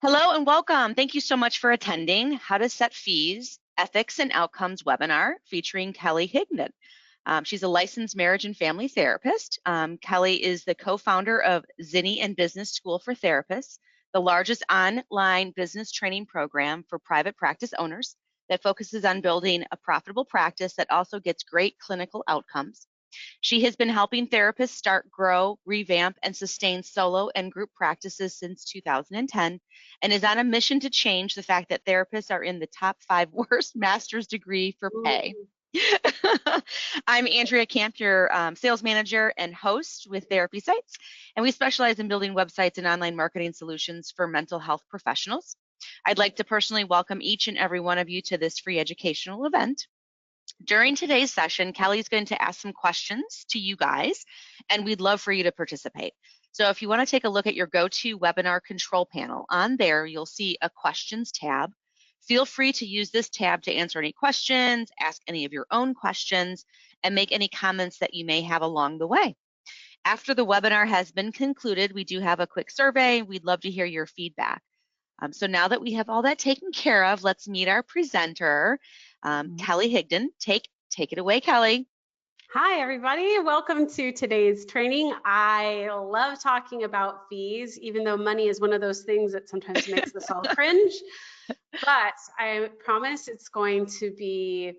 Hello and welcome. Thank you so much for attending How to Set Fees, Ethics and Outcomes webinar featuring Kelly Higdon. She's a licensed marriage and family therapist. Kelly is the co-founder of Zinni and Business School for Therapists, the largest online business training program for private practice owners that focuses on building a profitable practice that also gets great clinical outcomes. She has been helping therapists start, grow, revamp, and sustain solo and group practices since 2010, and is on a mission to change the fact that therapists are in the top 5 worst master's degree for pay. I'm Andrea Camp, your sales manager and host with Therapy Sites, and we specialize in building websites and online marketing solutions for mental health professionals. I'd like to personally welcome each and every one of you to this free educational event. During today's session, Kelly's going to ask some questions to you guys, and we'd love for you to participate. So if you want to take a look at your GoToWebinar control panel, on there you'll see a questions tab. Feel free to use this tab to answer any questions, ask any of your own questions, and make any comments that you may have along the way. After the webinar has been concluded, we do have a quick survey. We'd love to hear your feedback. So now that we have all that taken care of, let's meet our presenter, Kelly Higdon. Take it away, Kelly. Hi, everybody. Welcome to today's training. I love talking about fees, even though money is one of those things that sometimes makes us all cringe. But I promise it's going to be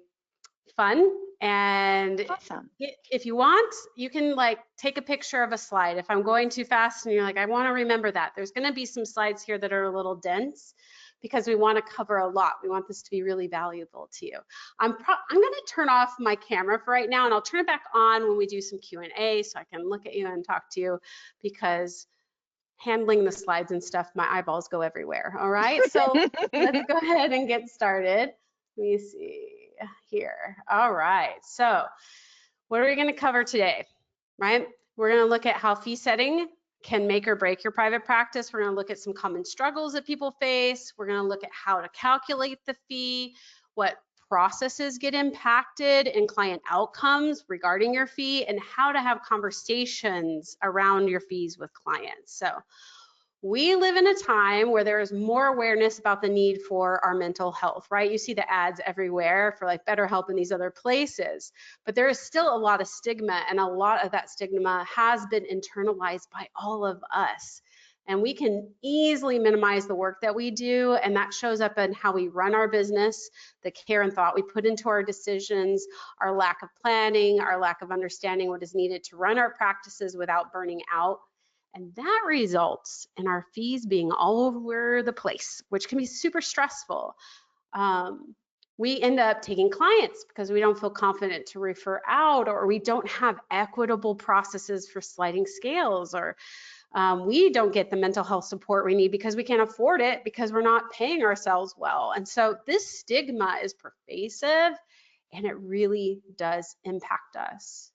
fun. And awesome. If you want, you can take a picture of a slide. If I'm going too fast and you're like, I want to remember that, there's going to be some slides here that are a little dense because we want to cover a lot. We want this to be really valuable to you. I'm going to turn off my camera for right now, and I'll turn it back on when we do some Q&A so I can look at you and talk to you, because handling the slides and stuff, my eyeballs go everywhere. All right, so let's go ahead and get started. Let me see here. All right, so what are we going to cover today? Right, we're going to look at how fee setting can make or break your private practice. We're going to look at some common struggles that people face. We're going to look at how to calculate the fee, what processes get impacted in client outcomes regarding your fee, and how to have conversations around your fees with clients. So we live in a time where there is more awareness about the need for our mental health, right? You see the ads everywhere for BetterHelp and these other places, but there is still a lot of stigma, and a lot of that stigma has been internalized by all of us. And we can easily minimize the work that we do, and that shows up in how we run our business, the care and thought we put into our decisions, our lack of planning, our lack of understanding what is needed to run our practices without burning out. And that results in our fees being all over the place, which can be super stressful. We end up taking clients because we don't feel confident to refer out, or we don't have equitable processes for sliding scales, or we don't get the mental health support we need because we can't afford it because we're not paying ourselves well. And so this stigma is pervasive, and it really does impact us.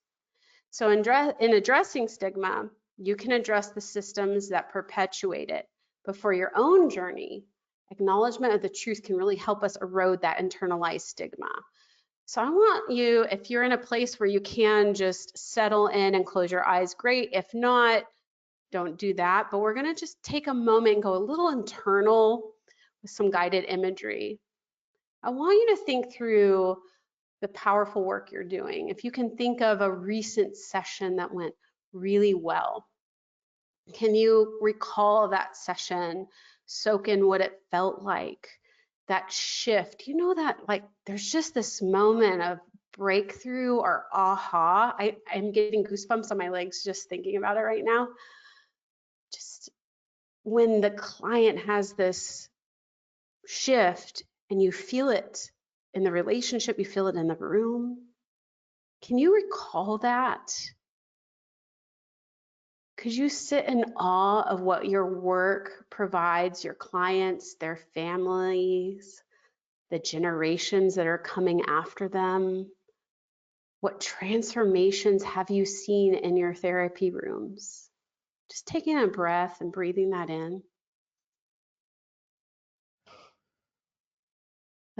So in addressing stigma, you can address the systems that perpetuate it. But for your own journey, acknowledgement of the truth can really help us erode that internalized stigma. So I want you, if you're in a place where you can just settle in and close your eyes, great. If not, don't do that. But we're going to just take a moment and go a little internal with some guided imagery. I want you to think through the powerful work you're doing. If you can think of a recent session that went really well, can you recall that session, soak in what it felt like, that shift? You know that there's just this moment of breakthrough or aha. I'm getting goosebumps on my legs just thinking about it right now. Just when the client has this shift and you feel it in the relationship, you feel it in the room. Can you recall that? Could you sit in awe of what your work provides your clients, their families, the generations that are coming after them? What transformations have you seen in your therapy rooms? Just taking a breath and breathing that in.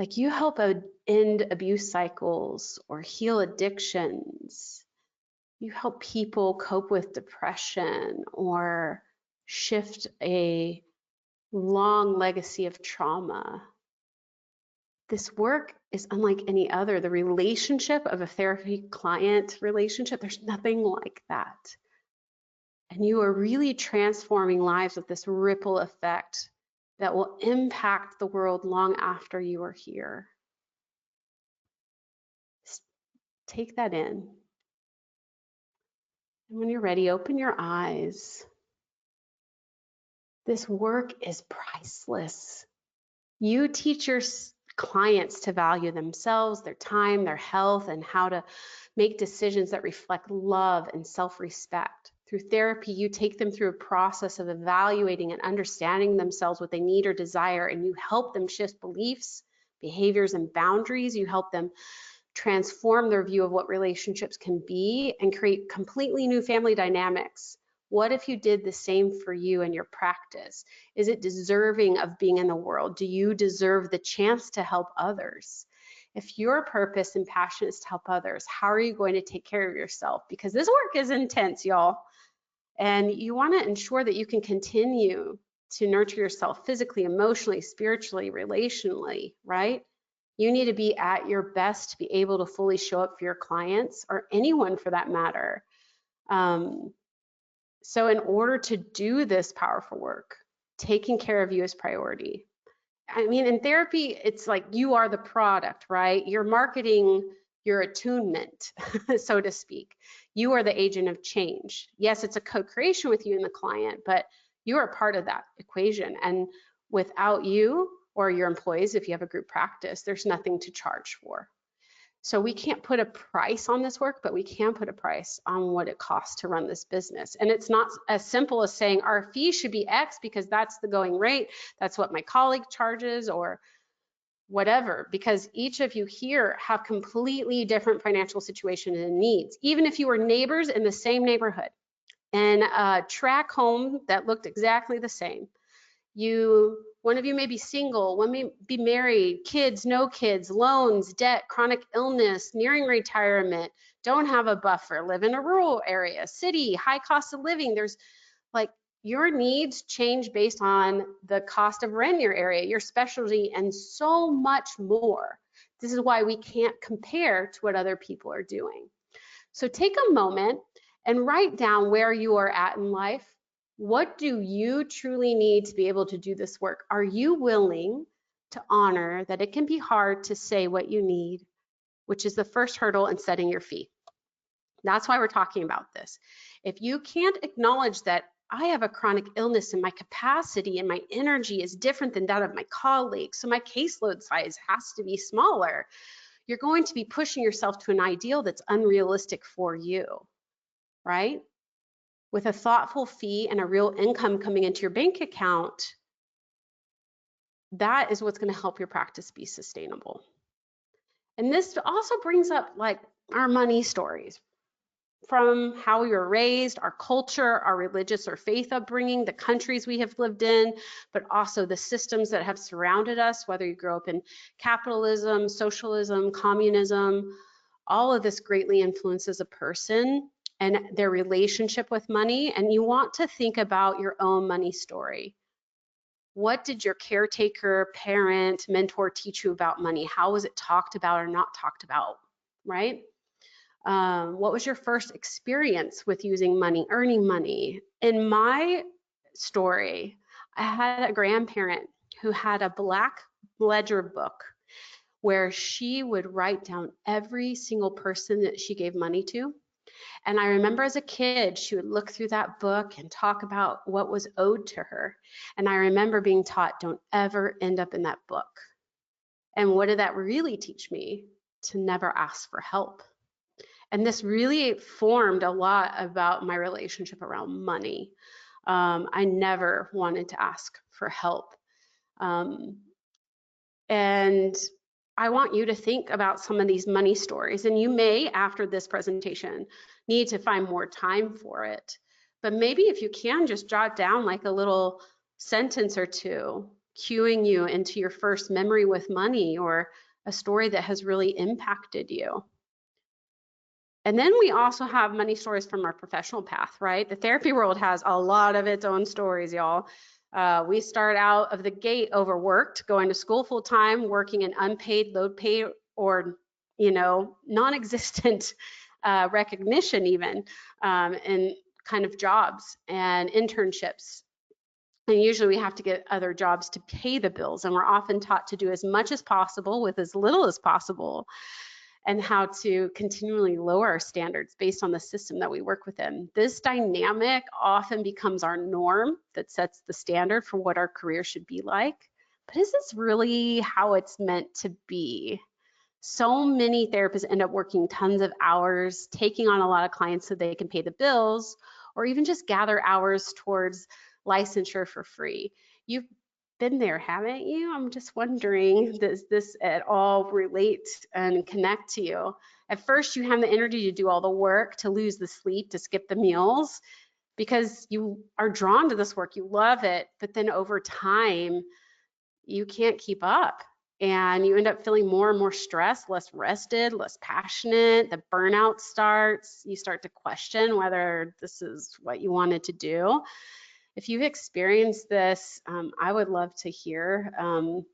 You help end abuse cycles or heal addictions. You help people cope with depression or shift a long legacy of trauma. This work is unlike any other. The relationship of a therapy client relationship, there's nothing like that. And you are really transforming lives with this ripple effect that will impact the world long after you are here. Just take that in. And when you're ready, open your eyes. This work is priceless. You teach your clients to value themselves, their time, their health, and how to make decisions that reflect love and self-respect. Through therapy, you take them through a process of evaluating and understanding themselves, what they need or desire, and you help them shift beliefs, behaviors, and boundaries. You help them transform their view of what relationships can be and create completely new family dynamics. What if you did the same for you and your practice? Is it deserving of being in the world? Do you deserve the chance to help others? If your purpose and passion is to help others, how are you going to take care of yourself? Because this work is intense, y'all. And you want to ensure that you can continue to nurture yourself physically, emotionally, spiritually, relationally, right? You need to be at your best to be able to fully show up for your clients or anyone for that matter. So in order to do this powerful work, taking care of you is priority. I mean, in therapy, it's like you are the product, right? You're marketing your attunement, so to speak. You are the agent of change. Yes, it's a co-creation with you and the client, but you are part of that equation. And without you or your employees, if you have a group practice, there's nothing to charge for. So we can't put a price on this work, but we can put a price on what it costs to run this business. And it's not as simple as saying our fee should be X because that's the going rate. That's what my colleague charges or whatever, because each of you here have completely different financial situations and needs. Even if you were neighbors in the same neighborhood and a track home that looked exactly the same, one of you may be single, one may be married, kids, no kids, loans, debt, chronic illness, nearing retirement, don't have a buffer, live in a rural area, city, high cost of living. There's like your needs change based on the cost of rent in your area, your specialty, and so much more. This is why we can't compare to what other people are doing. So take a moment and write down where you are at in life. What do you truly need to be able to do this work? Are you willing to honor that it can be hard to say what you need, which is the first hurdle in setting your fee? That's why we're talking about this. If you can't acknowledge that I have a chronic illness and my capacity and my energy is different than that of my colleagues, so my caseload size has to be smaller, you're going to be pushing yourself to an ideal that's unrealistic for you, right? With a thoughtful fee and a real income coming into your bank account, that is what's going to help your practice be sustainable. And this also brings up like our money stories from how we were raised, our culture, our religious or faith upbringing, the countries we have lived in, but also the systems that have surrounded us, whether you grow up in capitalism, socialism, communism. All of this greatly influences a person and their relationship with money. And you want to think about your own money story. What did your caretaker, parent, mentor teach you about money? How was it talked about or not talked about, right? What was your first experience with using money, earning money? In my story, I had a grandparent who had a black ledger book where she would write down every single person that she gave money to. And I remember as a kid, she would look through that book and talk about what was owed to her. And I remember being taught, don't ever end up in that book. And what did that really teach me? To never ask for help. And this really formed a lot about my relationship around money. I never wanted to ask for help. And I want you to think about some of these money stories. And you may, after this presentation, need to find more time for it. But maybe if you can, just jot down like a little sentence or two, cueing you into your first memory with money or a story that has really impacted you. And then we also have money stories from our professional path, right? The therapy world has a lot of its own stories, y'all. We start out of the gate overworked, going to school full time, working in unpaid, low pay, or non-existent recognition even, in kind of jobs and internships. And usually we have to get other jobs to pay the bills. And we're often taught to do as much as possible with as little as possible, and how to continually lower our standards based on the system that we work within. This dynamic often becomes our norm that sets the standard for what our career should be like. But is this really how it's meant to be? So many therapists end up working tons of hours, taking on a lot of clients so they can pay the bills, or even just gather hours towards licensure for free. You've been there, haven't you? I'm just wondering, does this at all relate and connect to you? At first, you have the energy to do all the work, to lose the sleep, to skip the meals, because you are drawn to this work, you love it, but then over time, you can't keep up. And you end up feeling more and more stressed, less rested, less passionate. The burnout starts. You start to question whether this is what you wanted to do. If you've experienced this, I would love to hear,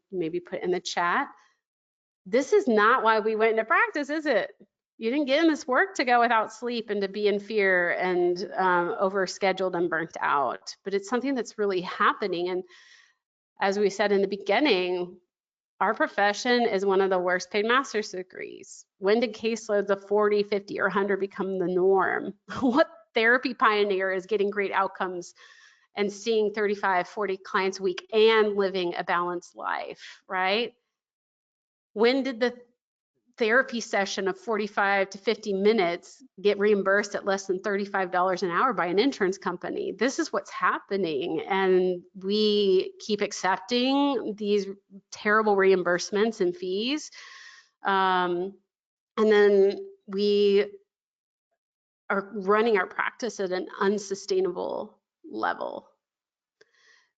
maybe put in the chat. This is not why we went into practice, is it? You didn't get in this work to go without sleep and to be in fear and overscheduled and burnt out, but it's something that's really happening. And as we said in the beginning, our profession is one of the worst paid master's degrees. When did caseloads of 40, 50, or 100 become the norm? What therapy pioneer is getting great outcomes and seeing 35, 40 clients a week and living a balanced life, right? When did the therapy session of 45 to 50 minutes get reimbursed at less than $35 an hour by an insurance company? This is what's happening, and we keep accepting these terrible reimbursements and fees, and then we are running our practice at an unsustainable level.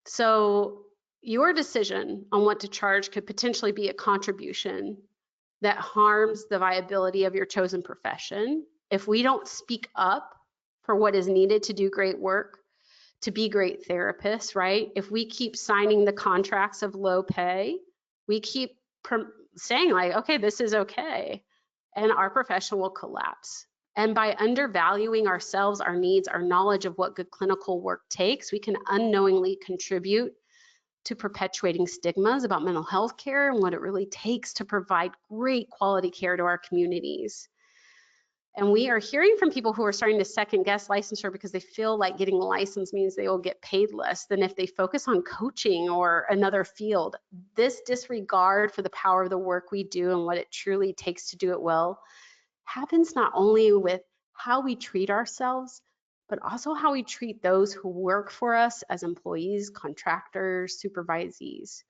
So your decision on what to charge could potentially be a contribution that harms the viability of your chosen profession. If we don't speak up for what is needed to do great work, to be great therapists, right? If we keep signing the contracts of low pay, we keep saying like, okay, this is okay, and our profession will collapse. And by undervaluing ourselves, our needs, our knowledge of what good clinical work takes, we can unknowingly contribute to perpetuating stigmas about mental health care and what it really takes to provide great quality care to our communities. And we are hearing from people who are starting to second guess licensure because they feel like getting a license means they will get paid less than if they focus on coaching or another field. This disregard for the power of the work we do and what it truly takes to do it well happens not only with how we treat ourselves, but also how we treat those who work for us as employees, contractors, supervisees.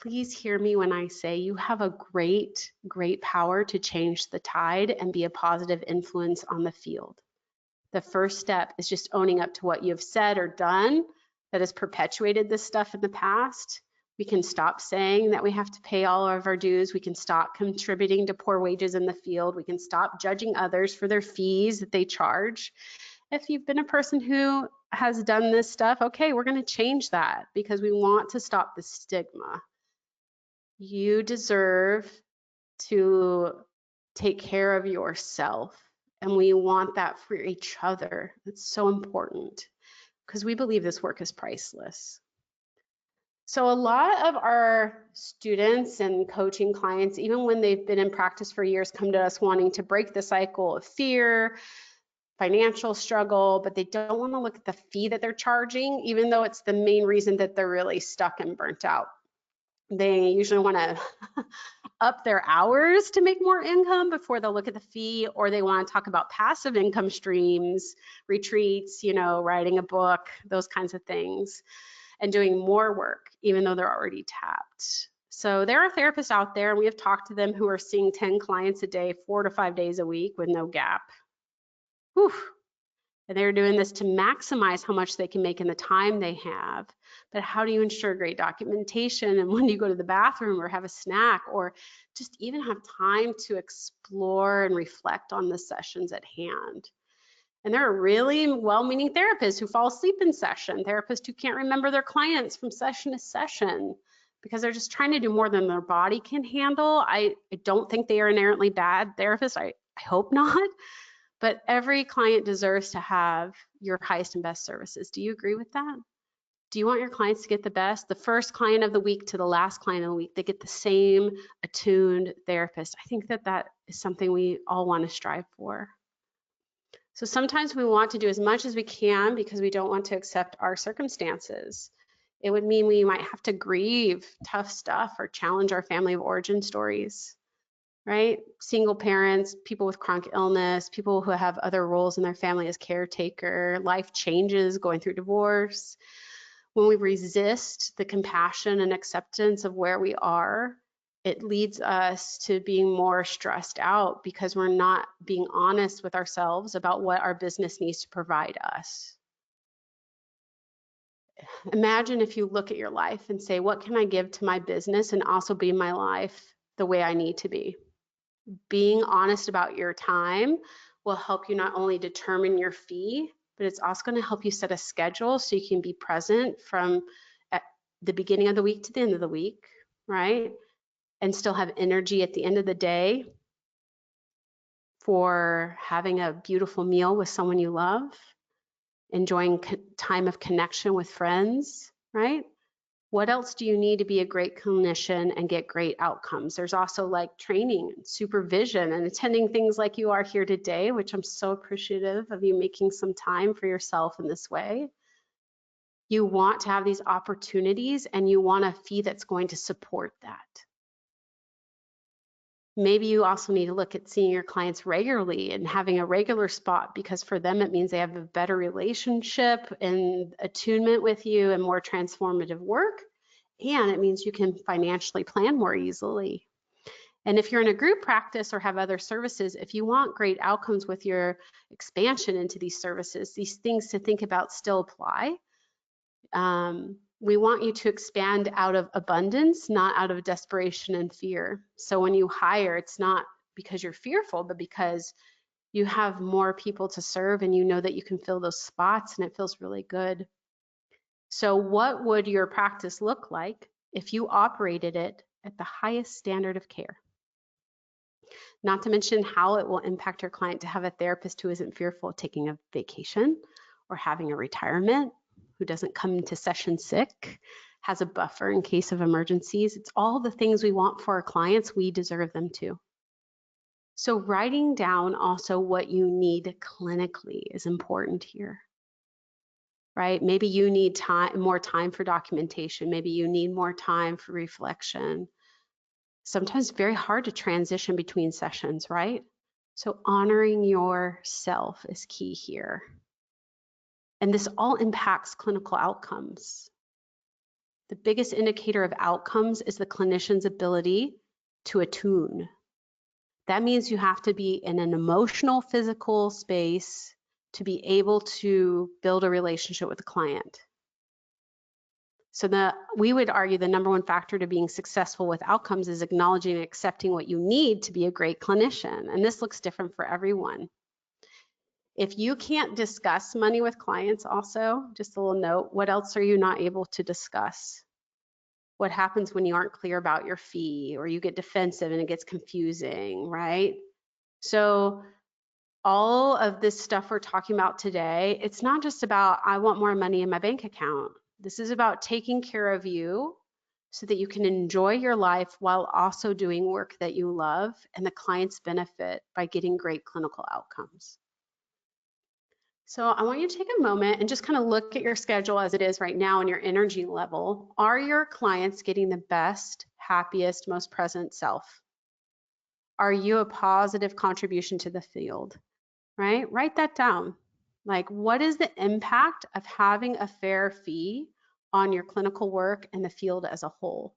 Please hear me when I say you have a great, great power to change the tide and be a positive influence on the field. The first step is just owning up to what you've said or done that has perpetuated this stuff in the past. We can stop saying that we have to pay all of our dues. We can stop contributing to poor wages in the field. We can stop judging others for their fees that they charge. If you've been a person who has done this stuff, okay, we're going to change that because we want to stop the stigma. You deserve to take care of yourself, and we want that for each other. It's so important because we believe this work is priceless. So a lot of our students and coaching clients, even when they've been in practice for years, come to us wanting to break the cycle of fear, financial struggle, but they don't want to look at the fee that they're charging, even though it's the main reason that they're really stuck and burnt out. They usually want to up their hours to make more income before they'll look at the fee, or they want to talk about passive income streams, retreats, writing a book, those kinds of things, and doing more work, even though they're already tapped. So there are therapists out there, and we have talked to them, who are seeing 10 clients a day, 4 to 5 days a week with no gap. Whew. And they're doing this to maximize how much they can make in the time they have. But how do you ensure great documentation? And when you go to the bathroom or have a snack, or just even have time to explore and reflect on the sessions at hand? And there are really well-meaning therapists who fall asleep in session, therapists who can't remember their clients from session to session because they're just trying to do more than their body can handle. I don't think they are inherently bad therapists. I hope not. But every client deserves to have your highest and best services. Do you agree with that? Do you want your clients to get the best? The first client of the week to the last client of the week, they get the same attuned therapist. I think that that is something we all want to strive for. So sometimes we want to do as much as we can because we don't want to accept our circumstances. It would mean we might have to grieve tough stuff or challenge our family of origin stories, right? Single parents, people with chronic illness, people who have other roles in their family as caretaker, life changes, going through divorce. When we resist the compassion and acceptance of where we are, it leads us to being more stressed out because we're not being honest with ourselves about what our business needs to provide us. Imagine if you look at your life and say, what can I give to my business and also be my life the way I need to be? Being honest about your time will help you not only determine your fee, but it's also going to help you set a schedule so you can be present from at the beginning of the week to the end of the week, right? And still have energy at the end of the day for having a beautiful meal with someone you love, enjoying time of connection with friends, right? What else do you need to be a great clinician and get great outcomes? There's also like training, supervision, and attending things like you are here today, which I'm so appreciative of you making some time for yourself in this way. You want to have these opportunities and you want a fee that's going to support that. Maybe you also need to look at seeing your clients regularly and having a regular spot because for them it means they have a better relationship and attunement with you and more transformative work. And it means you can financially plan more easily. And if you're in a group practice or have other services, if you want great outcomes with your expansion into these services, these things to think about still apply. We want you to expand out of abundance, not out of desperation and fear. So when you hire, it's not because you're fearful, but because you have more people to serve and you know that you can fill those spots and it feels really good. So what would your practice look like if you operated it at the highest standard of care? Not to mention how it will impact your client to have a therapist who isn't fearful of taking a vacation or having a retirement, who doesn't come into session sick, has a buffer in case of emergencies. It's all the things we want for our clients. We deserve them too. So writing down also what you need clinically is important here, right? Maybe you need more time for documentation. Maybe you need more time for reflection. Sometimes very hard to transition between sessions, right? So honoring yourself is key here. And this all impacts clinical outcomes. The biggest indicator of outcomes is the clinician's ability to attune. That means you have to be in an emotional, physical space to be able to build a relationship with the client. So we would argue the number one factor to being successful with outcomes is acknowledging and accepting what you need to be a great clinician. And this looks different for everyone. If you can't discuss money with clients also, just a little note, what else are you not able to discuss? What happens when you aren't clear about your fee or you get defensive and it gets confusing, right? So all of this stuff we're talking about today, it's not just about, I want more money in my bank account. This is about taking care of you so that you can enjoy your life while also doing work that you love and the clients benefit by getting great clinical outcomes. So I want you to take a moment and just kind of look at your schedule as it is right now and your energy level. Are your clients getting the best, happiest, most present self? Are you a positive contribution to the field, right? Write that down. Like, what is the impact of having a fair fee on your clinical work and the field as a whole?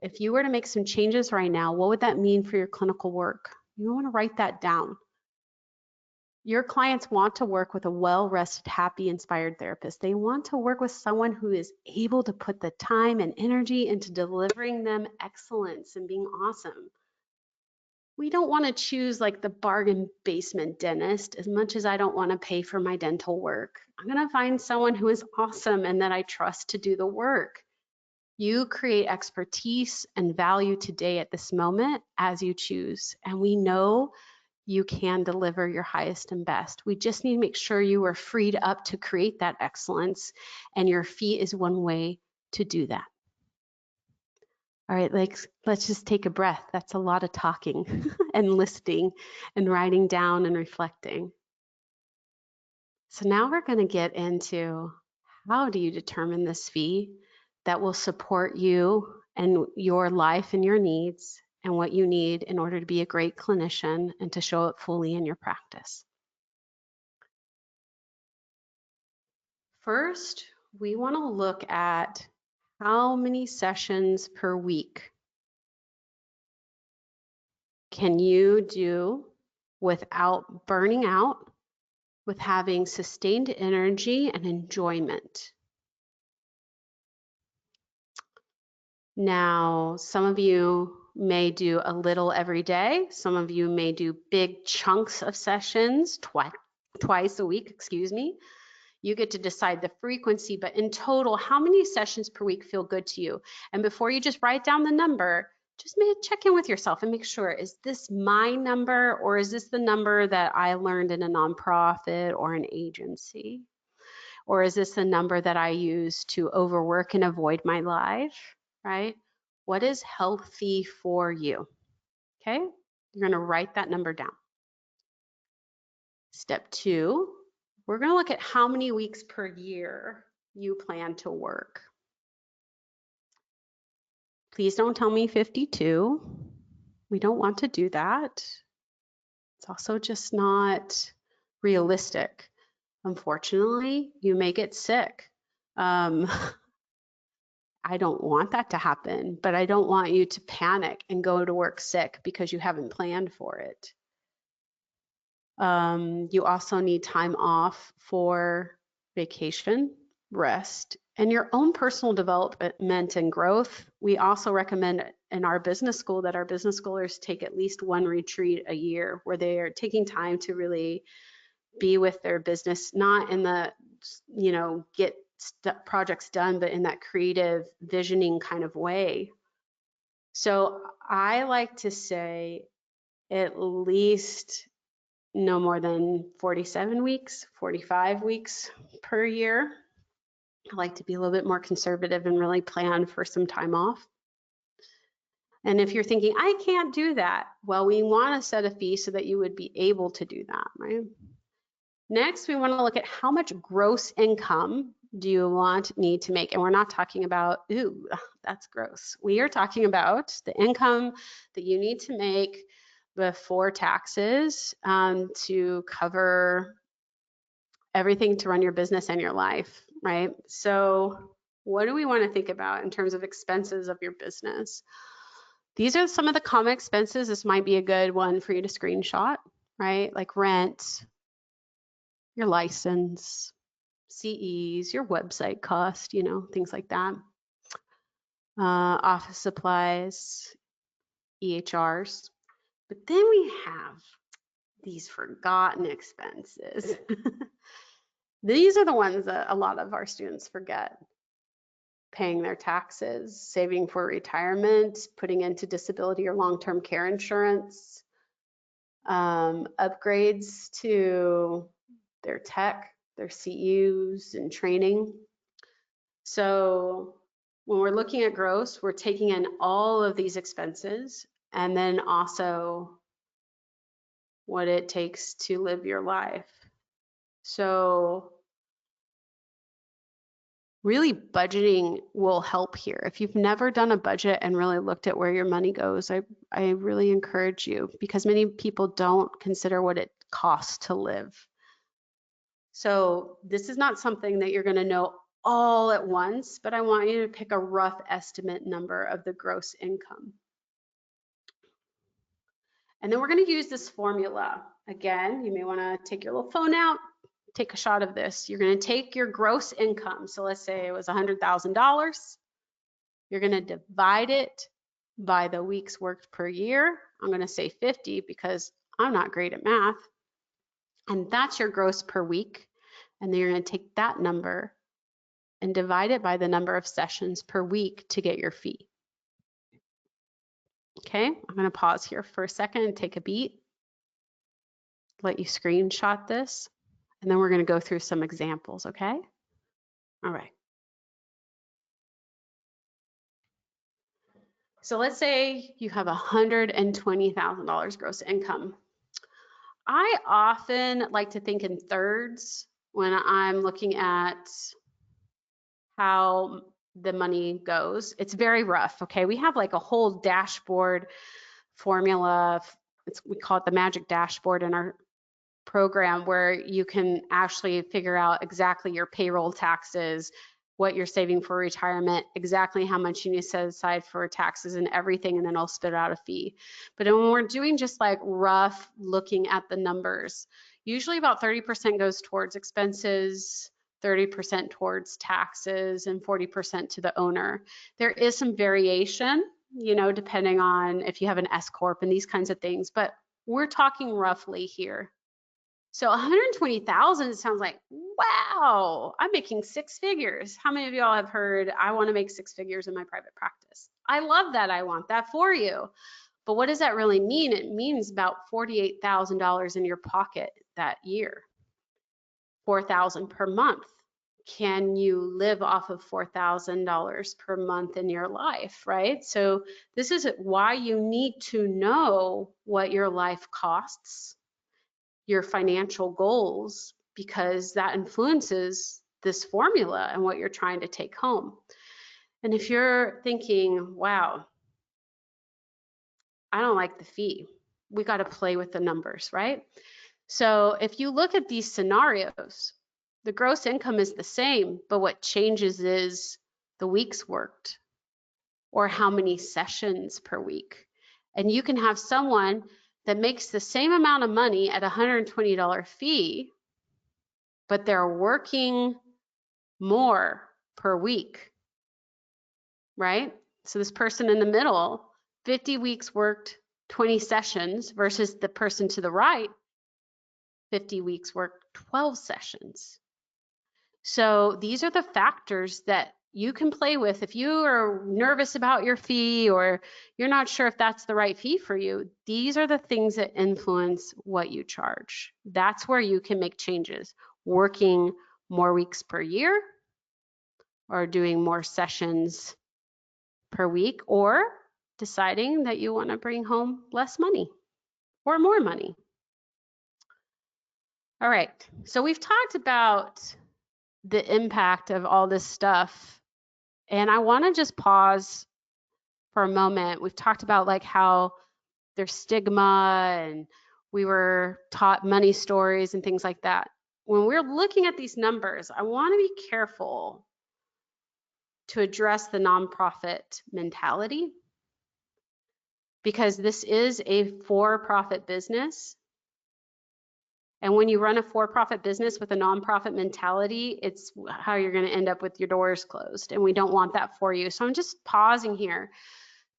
If you were to make some changes right now, what would that mean for your clinical work? You want to write that down. Your clients want to work with a well-rested, happy, inspired therapist. They want to work with someone who is able to put the time and energy into delivering them excellence and being awesome. we don't want to choose like the bargain basement dentist as much as I don't want to pay for my dental work. I'm going to find someone who is awesome and that I trust to do the work. You create expertise and value today at this moment as you choose. And we know you can deliver your highest and best. We just need to make sure you are freed up to create that excellence, and your fee is one way to do that. All right, let's just take a breath. That's a lot of talking and listening and writing down and reflecting. So now we're going to get into how do you determine this fee that will support you and your life and your needs and what you need in order to be a great clinician and to show it fully in your practice. First, we want to look at how many sessions per week can you do without burning out, with having sustained energy and enjoyment. Now, some of you may do a little every day. Some of you may do big chunks of sessions twice a week, excuse me. You get to decide the frequency, but in total, how many sessions per week feel good to you? And before you just write down the number, just check in with yourself and make sure, is this my number or is this the number that I learned in a nonprofit or an agency? Or is this the number that I use to overwork and avoid my life, right? What is healthy for you? Okay, you're gonna write that number down. Step 2, we're going to look at how many weeks per year you plan to work. Please don't tell me 52. We don't want to do that. It's also just not realistic. Unfortunately, you may get sick. I don't want that to happen, but I don't want you to panic and go to work sick because you haven't planned for it. You also need time off for vacation, rest, and your own personal development and growth. We also recommend in our business school that our business schoolers take at least one retreat a year where they are taking time to really be with their business, not in the, get projects done, but in that creative visioning kind of way. So I like to say at least no more than 47 weeks, 45 weeks per year. I like to be a little bit more conservative and really plan for some time off. And if you're thinking, I can't do that, well, we want to set a fee so that you would be able to do that, right? Next, we want to look at how much gross income do you need to make? And we're not talking about, ooh, that's gross. We are talking about the income that you need to make before taxes to cover everything to run your business and your life, right? So what do we want to think about in terms of expenses of your business? These are some of the common expenses. This might be a good one for you to screenshot, right? Like rent, your license, CEs, your website cost, things like that. Office supplies, EHRs. But then we have these forgotten expenses. These are the ones that a lot of our students forget. Paying their taxes, saving for retirement, putting into disability or long-term care insurance, upgrades to their tech, their CEUs and training. So when we're looking at gross, we're taking in all of these expenses and then also what it takes to live your life. So really budgeting will help here. If you've never done a budget and really looked at where your money goes, I really encourage you, because many people don't consider what it costs to live. So this is not something that you're going to know all at once, but I want you to pick a rough estimate number of the gross income. And then we're going to use this formula. Again, you may want to take your little phone out, take a shot of this. You're going to take your gross income. So let's say it was $100,000. You're going to divide it by the weeks worked per year. I'm going to say 50 because I'm not great at math. And that's your gross per week. And then you're going to take that number and divide it by the number of sessions per week to get your fee. Okay, I'm going to pause here for a second and take a beat, let you screenshot this, and then we're going to go through some examples, okay? All right. So let's say you have $120,000 gross income. I often like to think in thirds when I'm looking at how the money goes. It's very rough, okay? We have like a whole dashboard formula. We call it the magic dashboard in our program, where you can actually figure out exactly your payroll taxes, what you're saving for retirement, exactly how much you need to set aside for taxes and everything, and then I'll spit out a fee. But when we're doing just like rough looking at the numbers, usually about 30% goes towards expenses, 30% towards taxes, and 40% to the owner. There is some variation, you know, depending on if you have an S Corp and these kinds of things, but we're talking roughly here. So 120,000 sounds like, wow, I'm making six figures. How many of y'all have heard, I want to make six figures in my private practice? I love that. I want that for you. But what does that really mean? It means about $48,000 in your pocket that year, $4,000 per month. Can you live off of $4,000 per month in your life, right? So this is why you need to know what your life costs, your financial goals, because that influences this formula and what you're trying to take home. And if you're thinking, wow, I don't like the fee, we got to play with the numbers, right? So if you look at these scenarios, the gross income is the same, but what changes is the weeks worked or how many sessions per week. And you can have someone that makes the same amount of money at $120 fee, but they're working more per week, right? So this person in the middle, 50 weeks worked, 20 sessions, versus the person to the right, 50 weeks worked, 12 sessions. So these are the factors that you can play with. If you are nervous about your fee or you're not sure if that's the right fee for you, these are the things that influence what you charge. That's where you can make changes. Working more weeks per year, or doing more sessions per week, or deciding that you want to bring home less money or more money. All right, so we've talked about the impact of all this stuff, and I want to just pause for a moment. We've talked about like how there's stigma and we were taught money stories and things like that. When we're looking at these numbers, I want to be careful to address the nonprofit mentality, because this is a for-profit business. And when you run a for-profit business with a nonprofit mentality, it's how you're going to end up with your doors closed. And we don't want that for you. So I'm just pausing here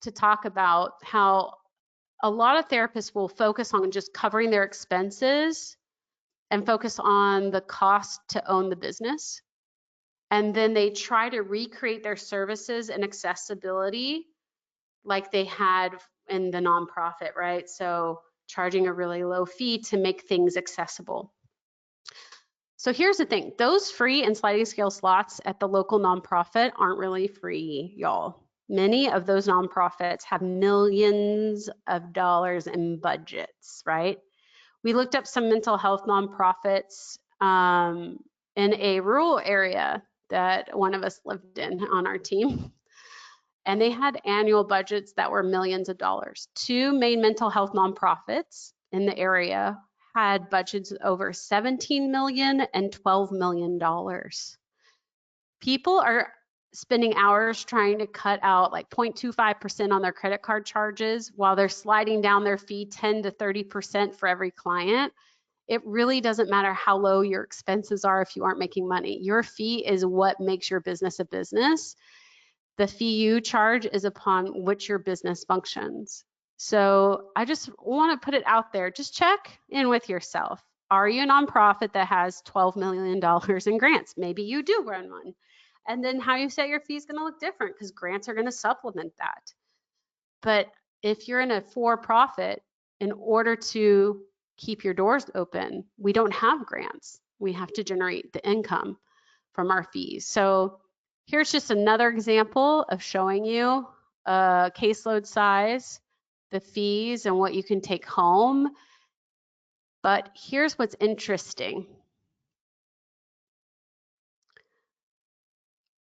to talk about how a lot of therapists will focus on just covering their expenses and focus on the cost to own the business. And then they try to recreate their services and accessibility like they had in the nonprofit, right? So charging a really low fee to make things accessible. So here's the thing, those free and sliding scale slots at the local nonprofit aren't really free, y'all. Many of those nonprofits have millions of dollars in budgets, right? We looked up some mental health nonprofits in a rural area that one of us lived in on our team. And they had annual budgets that were millions of dollars. Two main mental health nonprofits in the area had budgets over $17 million and $12 million. People are spending hours trying to cut out like 0.25% on their credit card charges while they're sliding down their fee 10 to 30% for every client. It really doesn't matter how low your expenses are if you aren't making money. Your fee is what makes your business a business. The fee you charge is upon which your business functions. So I just want to put it out there. Just check in with yourself. Are you a nonprofit that has $12 million in grants? Maybe you do run one. And then how you set your fee is going to look different because grants are going to supplement that. But if you're in a for-profit, in order to keep your doors open, we don't have grants. We have to generate the income from our fees. So here's just another example of showing you caseload size, the fees, and what you can take home. But here's what's interesting.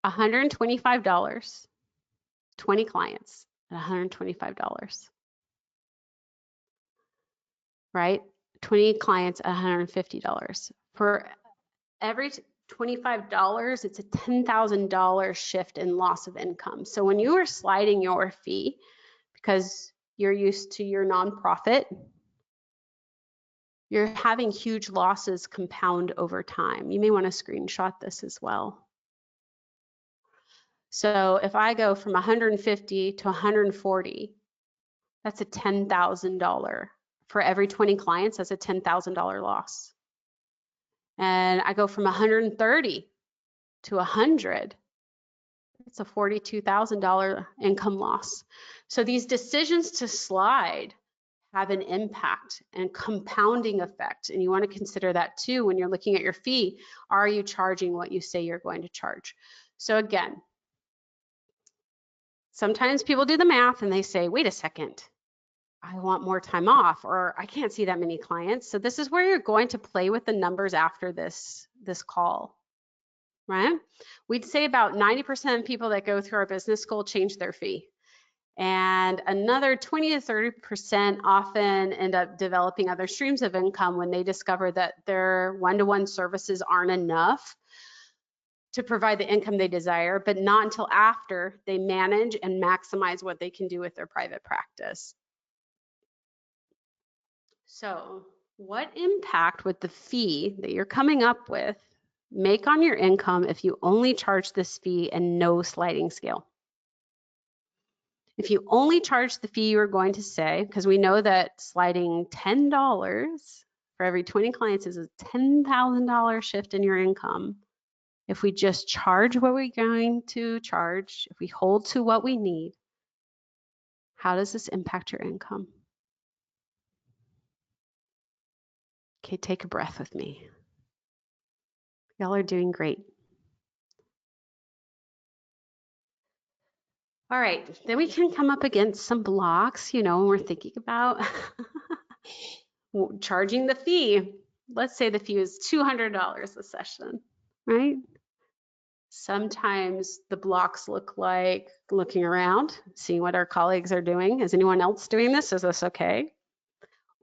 $125, 20 clients at $125, right? 20 clients at $150. For every $25, it's a $10,000 shift in loss of income. So when you are sliding your fee because you're used to your nonprofit, you're having huge losses compound over time. You may want to screenshot this as well. So if I go from 150 to 140, that's a $10,000. For every 20 clients, that's a $10,000 loss. And I go from 130 to 100, it's a $42,000 income loss. So these decisions to slide have an impact and compounding effect. And you want to consider that too when you're looking at your fee. Are you charging what you say you're going to charge? So again, sometimes people do the math and they say, wait a second, I want more time off, or I can't see that many clients. So this is where you're going to play with the numbers after this call, right? We'd say about 90% of people that go through our business school change their fee. And another 20 to 30% often end up developing other streams of income when they discover that their one-to-one services aren't enough to provide the income they desire, but not until after they manage and maximize what they can do with their private practice. So what impact would the fee that you're coming up with make on your income if you only charge this fee and no sliding scale? If you only charge the fee you are going to say, because we know that sliding $10 for every 20 clients is a $10,000 shift in your income. If we just charge what we're going to charge, if we hold to what we need, how does this impact your income? Okay, take a breath with me. Y'all are doing great. All right, then we can come up against some blocks, you know, when we're thinking about charging the fee. Let's say the fee is $200 a session, right? Sometimes the blocks look like looking around, seeing what our colleagues are doing. Is anyone else doing this? Is this okay?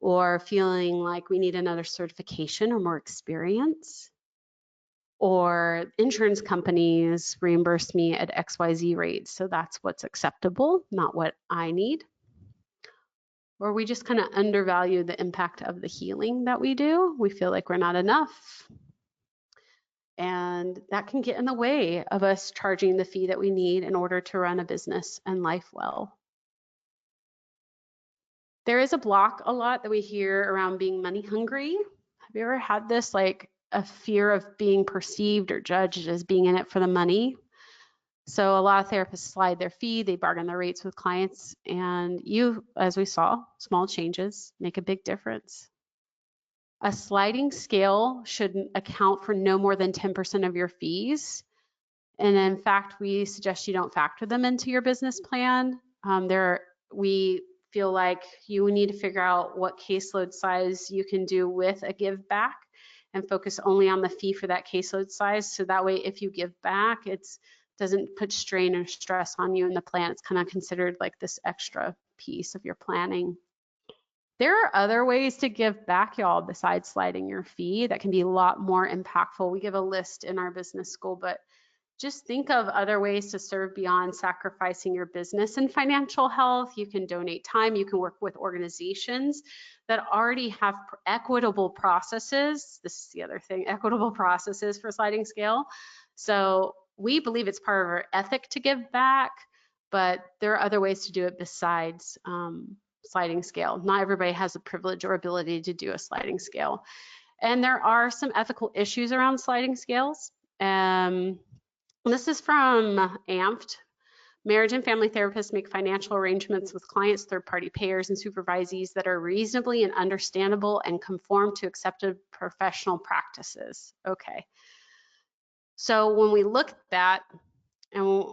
Or feeling like we need another certification or more experience. Or insurance companies reimburse me at XYZ rates, so that's what's acceptable, not what I need. Or we just kind of undervalue the impact of the healing that we do. We feel like we're not enough. And that can get in the way of us charging the fee that we need in order to run a business and life well. There is a block a lot that we hear around being money hungry. Have you ever had this, like a fear of being perceived or judged as being in it for the money? So a lot of therapists slide their fee, they bargain their rates with clients, and you, as we saw, small changes make a big difference. A sliding scale should account for no more than 10% of your fees. And in fact, we suggest you don't factor them into your business plan. We feel like you need to figure out what caseload size you can do with a give back and focus only on the fee for that caseload size. So that way, if you give back, it doesn't put strain or stress on you in the plan. It's kind of considered like this extra piece of your planning. There are other ways to give back, y'all, besides sliding your fee that can be a lot more impactful. We give a list in our business school, but just think of other ways to serve beyond sacrificing your business and financial health. You can donate time. You can work with organizations that already have equitable processes. This is the other thing, equitable processes for sliding scale. So we believe it's part of our ethic to give back. but there are other ways to do it besides sliding scale. Not everybody has the privilege or ability to do a sliding scale. And there are some ethical issues around sliding scales. This is from AMFT. Marriage and family therapists make financial arrangements with clients, third-party payers, and supervisees that are reasonably and understandable and conform to accepted professional practices. Okay. So when we look at that, and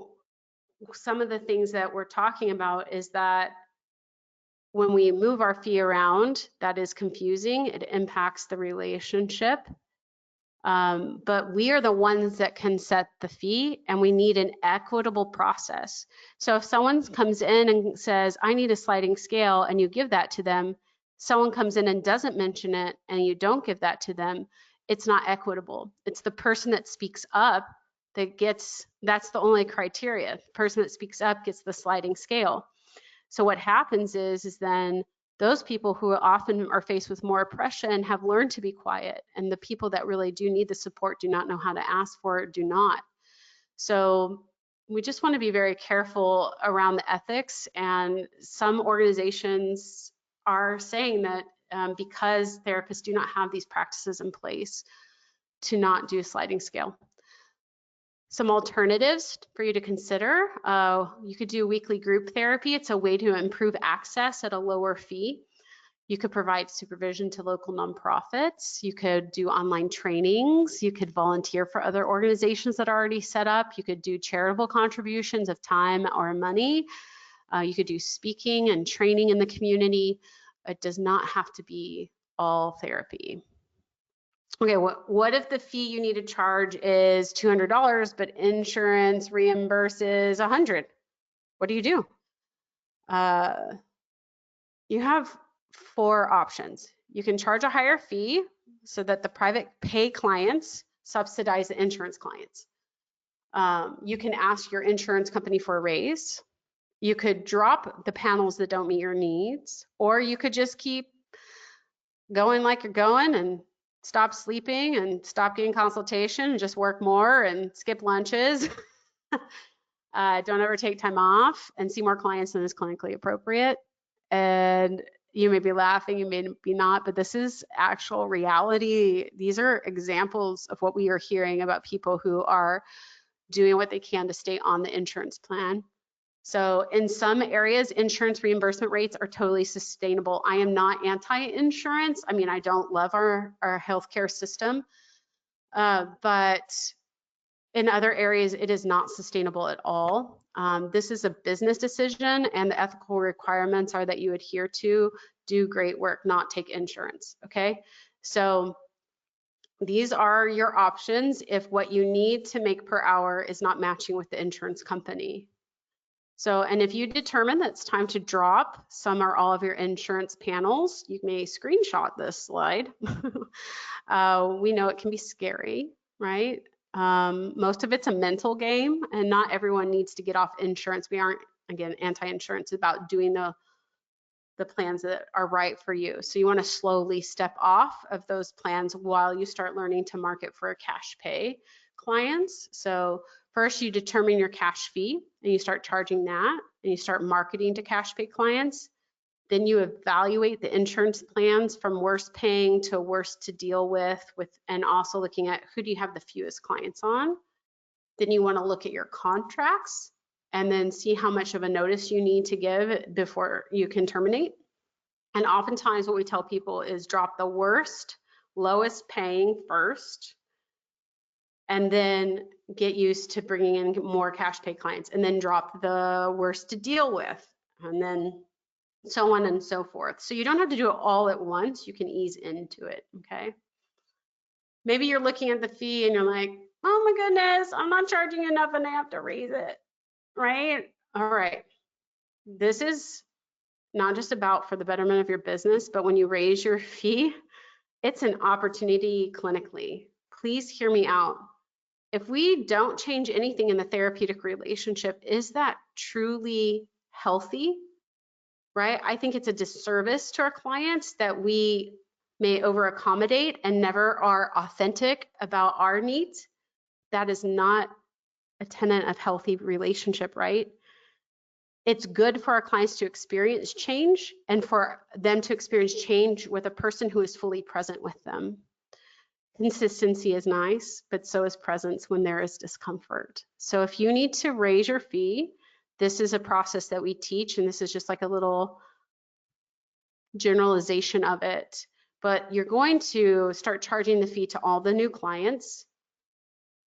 some of the things that we're talking about is that when we move our fee around, that is confusing. It impacts the relationship. But we are the ones that can set the fee, and we need an equitable process. So if someone comes in and says, I need a sliding scale, and you give that to them, someone comes in and doesn't mention it, and you don't give that to them, it's not equitable. It's the person that speaks up that gets, that's the only criteria. The person that speaks up gets the sliding scale. So what happens is then those people who often are faced with more oppression have learned to be quiet, and the people that really do need the support do not know how to ask for it, do not. So we just want to be very careful around the ethics, and some organizations are saying that because therapists do not have these practices in place, to not do a sliding scale. Some alternatives for you to consider. You could do weekly group therapy. It's a way to improve access at a lower fee. You could provide supervision to local nonprofits. You could do online trainings. You could volunteer for other organizations that are already set up. You could do charitable contributions of time or money. You could do speaking and training in the community. It does not have to be all therapy. Okay, what if the fee you need to charge is $200, but insurance reimburses $100? What do? You have 4 options. You can charge a higher fee so that the private pay clients subsidize the insurance clients. You can ask your insurance company for a raise. You could drop the panels that don't meet your needs, or you could just keep going like you're going and stop sleeping and stop getting consultation and just work more and skip lunches. Don't ever take time off and see more clients than is clinically appropriate. And you may be laughing, you may be not, but this is actual reality. These are examples of what we are hearing about people who are doing what they can to stay on the insurance plan. So in some areas, insurance reimbursement rates are totally sustainable. I am not anti-insurance. I mean, I don't love our healthcare system, but in other areas, it is not sustainable at all. This is a business decision, and the ethical requirements are that you adhere to, do great work, not take insurance, okay? So these are your options if what you need to make per hour is not matching with the insurance company. So, and if you determine that it's time to drop some or all of your insurance panels, you may screenshot this slide. We know it can be scary, right? Most of it's a mental game, and not everyone needs to get off insurance. We aren't, again, anti-insurance. It's about doing the plans that are right for you. So you want to slowly step off of those plans while you start learning to market for cash pay clients. So first you determine your cash fee and you start charging that, and you start marketing to cash pay clients. Then you evaluate the insurance plans from worst paying to worst to deal with, and also looking at who do you have the fewest clients on. Then you want to look at your contracts and then see how much of a notice you need to give before you can terminate. And oftentimes what we tell people is drop the worst, lowest paying first, and then get used to bringing in more cash pay clients, and then drop the worst to deal with, and then so on and so forth. So you don't have to do it all at once. You can ease into it, okay? Maybe you're looking at the fee and you're like, oh my goodness, I'm not charging enough and I have to raise it, right? All right. This is not just about for the betterment of your business, but when you raise your fee, it's an opportunity clinically. Please hear me out. If we don't change anything in the therapeutic relationship, is that truly healthy? Right? I think it's a disservice to our clients that we may over accommodate and never are authentic about our needs. That is not a tenet of healthy relationship, right? It's good for our clients to experience change and for them to experience change with a person who is fully present with them. Consistency is nice, but so is presence when there is discomfort. So if you need to raise your fee, this is a process that we teach, and this is just like a little generalization of it. But you're going to start charging the fee to all the new clients,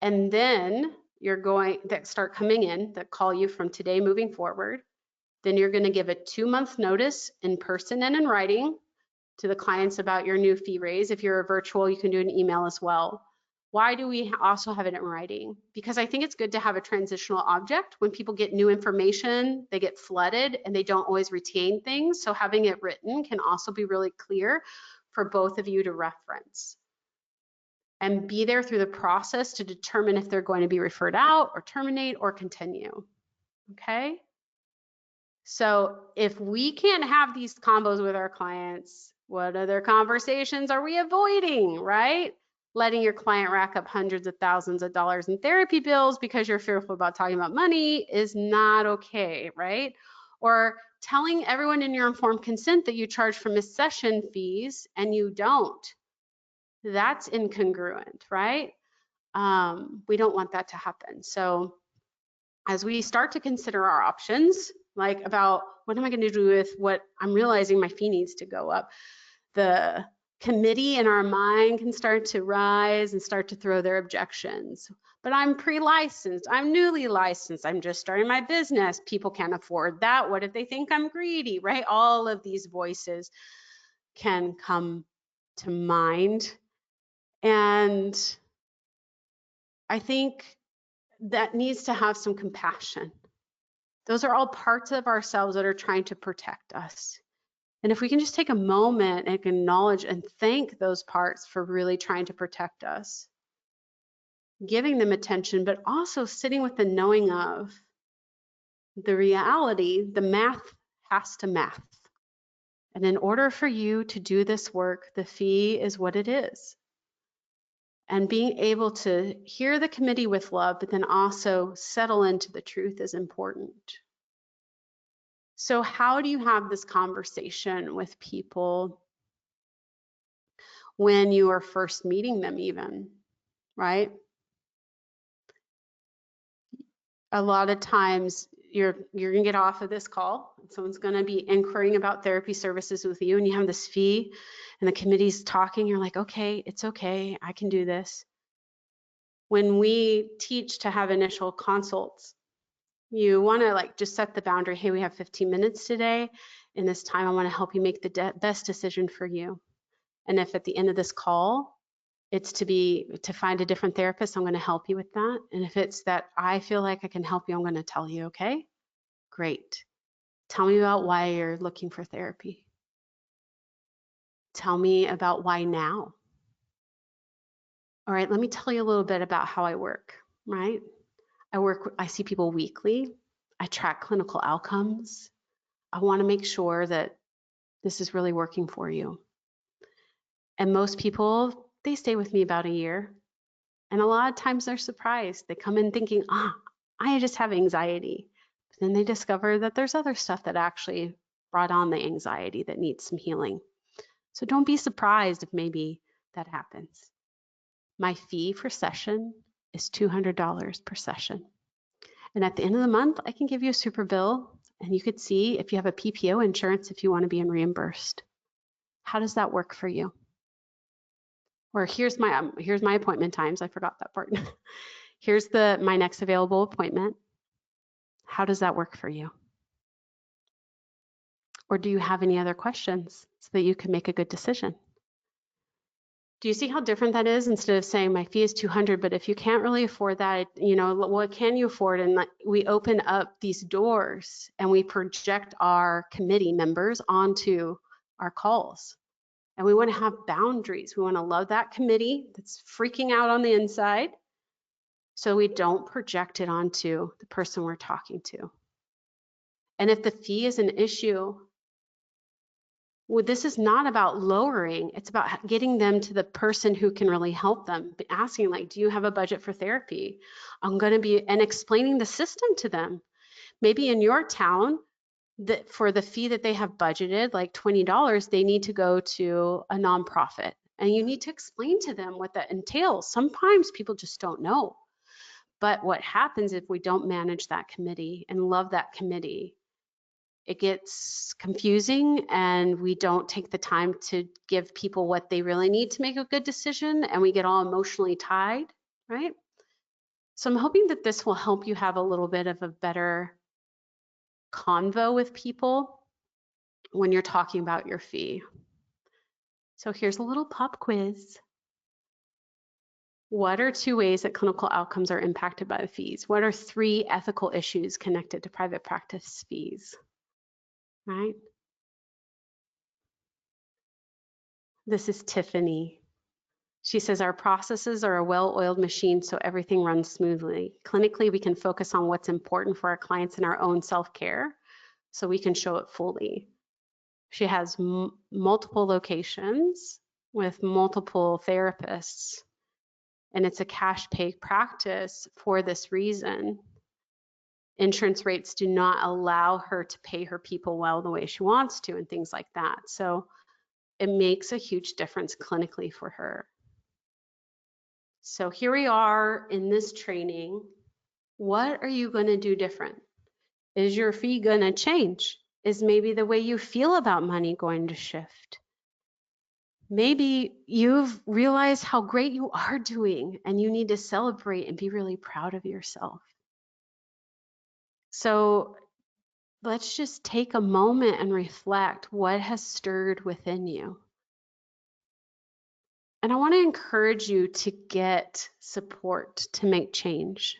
and then you're going that start coming in that call you from today moving forward. Then you're going to give a 2-month notice in person and in writing to the clients about your new fee raise. If you're a virtual, you can do an email as well. Why do we also have it in writing? Because I think it's good to have a transitional object. When people get new information, they get flooded and they don't always retain things. So having it written can also be really clear for both of you to reference. And be there through the process to determine if they're going to be referred out or terminate or continue. Okay? So if we can't have these combos with our clients, what other conversations are we avoiding, right? Letting your client rack up hundreds of thousands of dollars in therapy bills because you're fearful about talking about money is not okay, right? Or telling everyone in your informed consent that you charge for missed session fees and you don't. That's incongruent, right? We don't want that to happen. So as we start to consider our options, like about what am I going to do with what I'm realizing my fee needs to go up, the committee in our mind can start to rise and start to throw their objections. But I'm pre-licensed, I'm newly licensed, I'm just starting my business, people can't afford that, what if they think I'm greedy, right? All of these voices can come to mind. And I think that needs to have some compassion. Those are all parts of ourselves that are trying to protect us. And if we can just take a moment and acknowledge and thank those parts for really trying to protect us, giving them attention, but also sitting with the knowing of the reality, the math has to math. And in order for you to do this work, the fee is what it is. And being able to hear the committee with love, but then also settle into the truth is important. So how do you have this conversation with people when you are first meeting them even, right? A lot of times you're gonna get off of this call, someone's gonna be inquiring about therapy services with you and you have this fee and the committee's talking, you're like, okay, it's okay, I can do this. When we teach to have initial consults, you wanna like just set the boundary, hey, we have 15 minutes today. In this time, I wanna help you make the best decision for you. And if at the end of this call, it's to find a different therapist, I'm going to help you with that. And if it's that I feel like I can help you, I'm going to tell you, okay? Great. Tell me about why you're looking for therapy. Tell me about why now. All right, let me tell you a little bit about how I work, right? I see people weekly. I track clinical outcomes. I want to make sure that this is really working for you. And most people, they stay with me about a year. And a lot of times they're surprised. They come in thinking, I just have anxiety. But then they discover that there's other stuff that actually brought on the anxiety that needs some healing. So don't be surprised if maybe that happens. My fee for session is $200 per session. And at the end of the month, I can give you a super bill and you could see if you have a PPO insurance if you want to be reimbursed. How does that work for you? Or here's my appointment times. I forgot that part. Here's my next available appointment. How does that work for you? Or do you have any other questions so that you can make a good decision? Do you see how different that is? Instead of saying my fee is $200, but if you can't really afford that, what can you afford? And we open up these doors and we project our committee members onto our calls. And we want to have boundaries. We want to love that committee that's freaking out on the inside so we don't project it onto the person we're talking to. And if the fee is an issue, this is not about lowering, it's about getting them to the person who can really help them. Asking like, do you have a budget for therapy? And explaining the system to them. Maybe in your town, that for the fee that they have budgeted, like $20, they need to go to a nonprofit. And you need to explain to them what that entails. Sometimes people just don't know. But what happens if we don't manage that committee and love that committee? It gets confusing and we don't take the time to give people what they really need to make a good decision, and we get all emotionally tied, right? So I'm hoping that this will help you have a little bit of a better convo with people when you're talking about your fee. So here's a little pop quiz. What are 2 ways that clinical outcomes are impacted by the fees? What are 3 ethical issues connected to private practice fees? Right? This is Tiffany. She says, our processes are a well-oiled machine, so everything runs smoothly. Clinically, we can focus on what's important for our clients in our own self-care, so we can show it fully. She has multiple locations with multiple therapists, and it's a cash pay practice for this reason. Insurance rates do not allow her to pay her people well the way she wants to and things like that. So it makes a huge difference clinically for her. So here we are in this training. What are you going to do different? Is your fee going to change? Is maybe the way you feel about money going to shift? Maybe you've realized how great you are doing and you need to celebrate and be really proud of yourself. So let's just take a moment and reflect what has stirred within you. And I want to encourage you to get support to make change.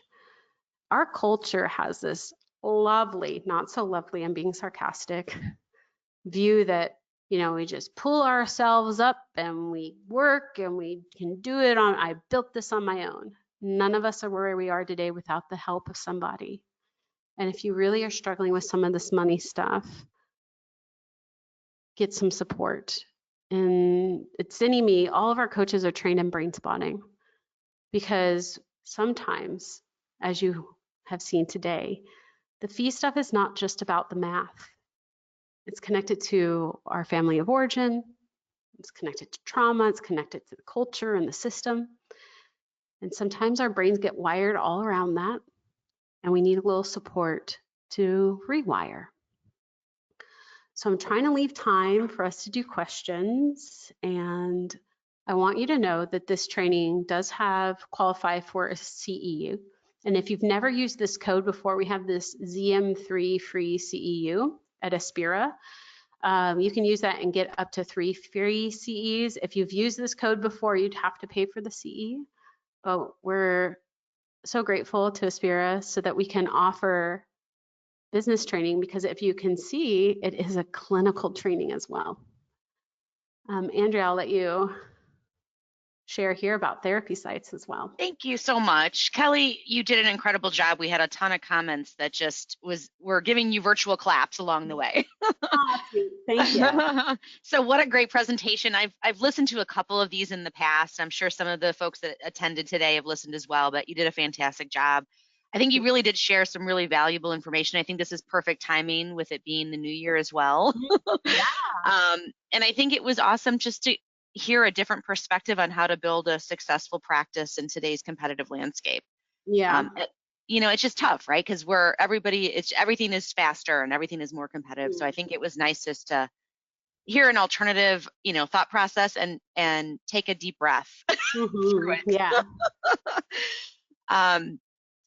Our culture has this lovely, not so lovely, I'm being sarcastic, view that, we just pull ourselves up and we work and we can do it on, I built this on my own. None of us are where we are today without the help of somebody. And if you really are struggling with some of this money stuff, get some support. And at CineMe, all of our coaches are trained in brain spotting, because sometimes, as you have seen today, the fee stuff is not just about the math. It's connected to our family of origin. It's connected to trauma. It's connected to the culture and the system. And sometimes our brains get wired all around that, and we need a little support to rewire. So I'm trying to leave time for us to do questions, and I want you to know that this training does qualify for a CEU. And if you've never used this code before, we have this ZM3 free CEU at Aspira. You can use that and get up to 3 free CEs. If you've used this code before, you'd have to pay for the CE. But we're so grateful to Aspira so that we can offer business training, because if you can see, it is a clinical training as well. Andrea, I'll let you share here about therapy sites as well. Thank you so much. Kelly, you did an incredible job. We had a ton of comments that just were giving you virtual claps along the way. Awesome. Thank you. So what a great presentation. I've listened to a couple of these in the past. I'm sure some of the folks that attended today have listened as well, but you did a fantastic job. I think you really did share some really valuable information. I think this is perfect timing with it being the new year as well. Yeah. And I think it was awesome just to hear a different perspective on how to build a successful practice in today's competitive landscape. Yeah. It's just tough, right? Because everything is faster and everything is more competitive. So I think it was nice just to hear an alternative, thought process and take a deep breath through it. Yeah.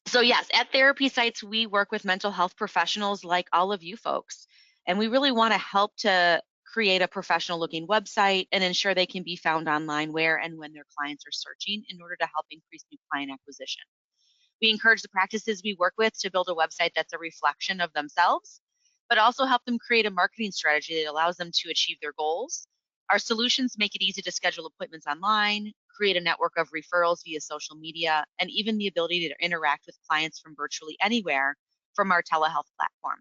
So yes, at therapy sites, we work with mental health professionals like all of you folks, and we really want to help to create a professional looking website and ensure they can be found online where and when their clients are searching in order to help increase new client acquisition. We encourage the practices we work with to build a website that's a reflection of themselves, but also help them create a marketing strategy that allows them to achieve their goals. Our solutions make it easy to schedule appointments online, create a network of referrals via social media, and even the ability to interact with clients from virtually anywhere from our telehealth platform.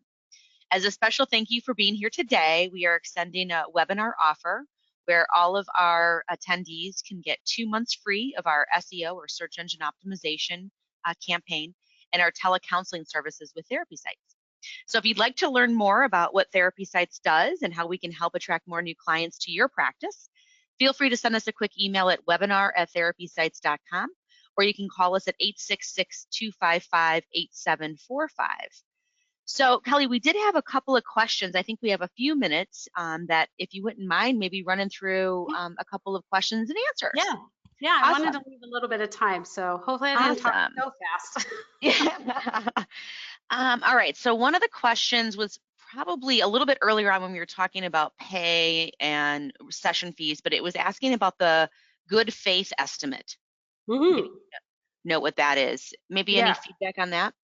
As a special thank you for being here today, we are extending a webinar offer where all of our attendees can get 2 months free of our SEO or search engine optimization campaign and our telecounseling services with therapy sites. So if you'd like to learn more about what Therapy Sites does and how we can help attract more new clients to your practice, feel free to send us a quick email at webinar@therapysites.com, or you can call us at 866-255-8745. So Kelly, we did have a couple of questions. I think we have a few minutes that if you wouldn't mind maybe running through a couple of questions and answers. Yeah. Yeah, I wanted Awesome. to leave a little bit of time, so hopefully I didn't talk Awesome. so fast. Yeah. All right. So one of the questions was probably a little bit earlier on when we were talking about pay and session fees, but it was asking about the good faith estimate. Maybe Hmm. know what that is. Maybe any Yeah. feedback on that?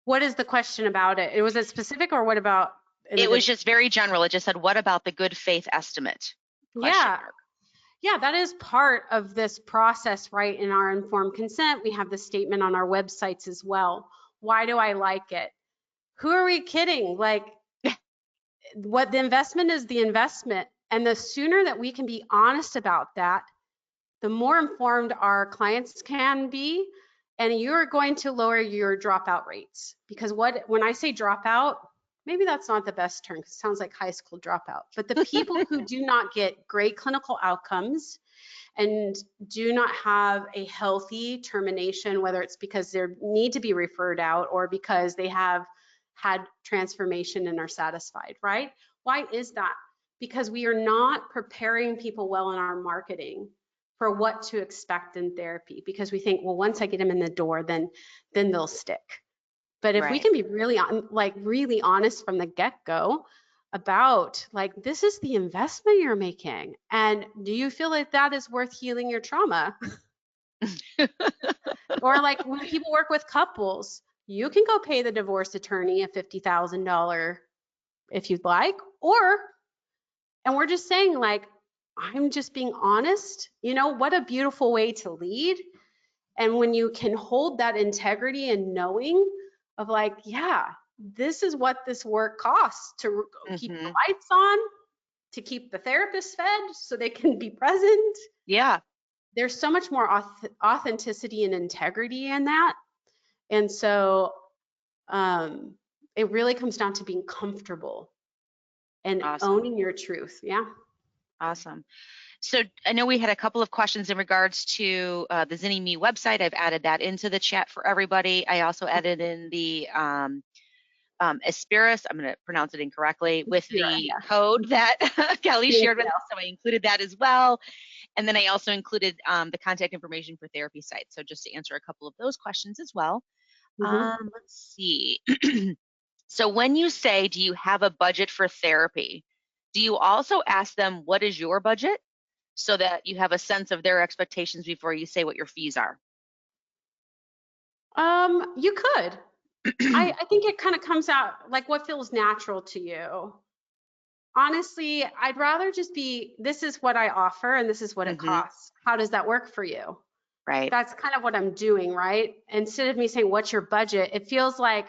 What is the question about it? Was it specific or what about in a It was good? just very general. It just said, what about the good faith estimate? Question Yeah. mark. Yeah, that is part of this process, right? In our informed consent, we have the statement on our websites as well. Why do I like it? Who are we kidding? Like, what the investment is the investment. And the sooner that we can be honest about that, the more informed our clients can be. And you're going to lower your dropout rates. Because when I say dropout, maybe that's not the best term because it sounds like high school dropout. But the people who do not get great clinical outcomes and do not have a healthy termination, whether it's because they need to be referred out or because they have had transformation and are satisfied, right? Why is that? Because we are not preparing people well in our marketing for what to expect in therapy, because we think, well, once I get them in the door, then they'll stick. But if we Right. can be really honest from the get-go about like, this is the investment you're making, and do you feel like that is worth healing your trauma? Or like when people work with couples, you can go pay the divorce attorney a $50,000 if you'd like, and we're just saying like, I'm just being honest. What a beautiful way to lead. And when you can hold that integrity and knowing of like, yeah, this is what this work costs to keep the Mm-hmm. lights on, to keep the therapist fed so they can be present. Yeah. There's so much more authenticity and integrity in that. And so it really comes down to being comfortable and Awesome. owning your truth. Yeah. Awesome. So I know we had a couple of questions in regards to the Zinni Me website. I've added that into the chat for everybody. I also added in the Aspiris, I'm going to pronounce it incorrectly, with the Yeah. code that Kelly Thank shared with you. us. So I included that as well. And then I also included the contact information for therapy sites. So just to answer a couple of those questions as well. Mm-hmm. Let's see. So when you say, do you have a budget for therapy? Do you also ask them, what is your budget? So that you have a sense of their expectations before you say what your fees are. You could. I think it kind of comes out like what feels natural to you. Honestly, I'd rather just be, this is what I offer and this is what it Mm-hmm. costs. How does that work for you? Right. That's kind of what I'm doing, right? Instead of me saying, what's your budget? It feels like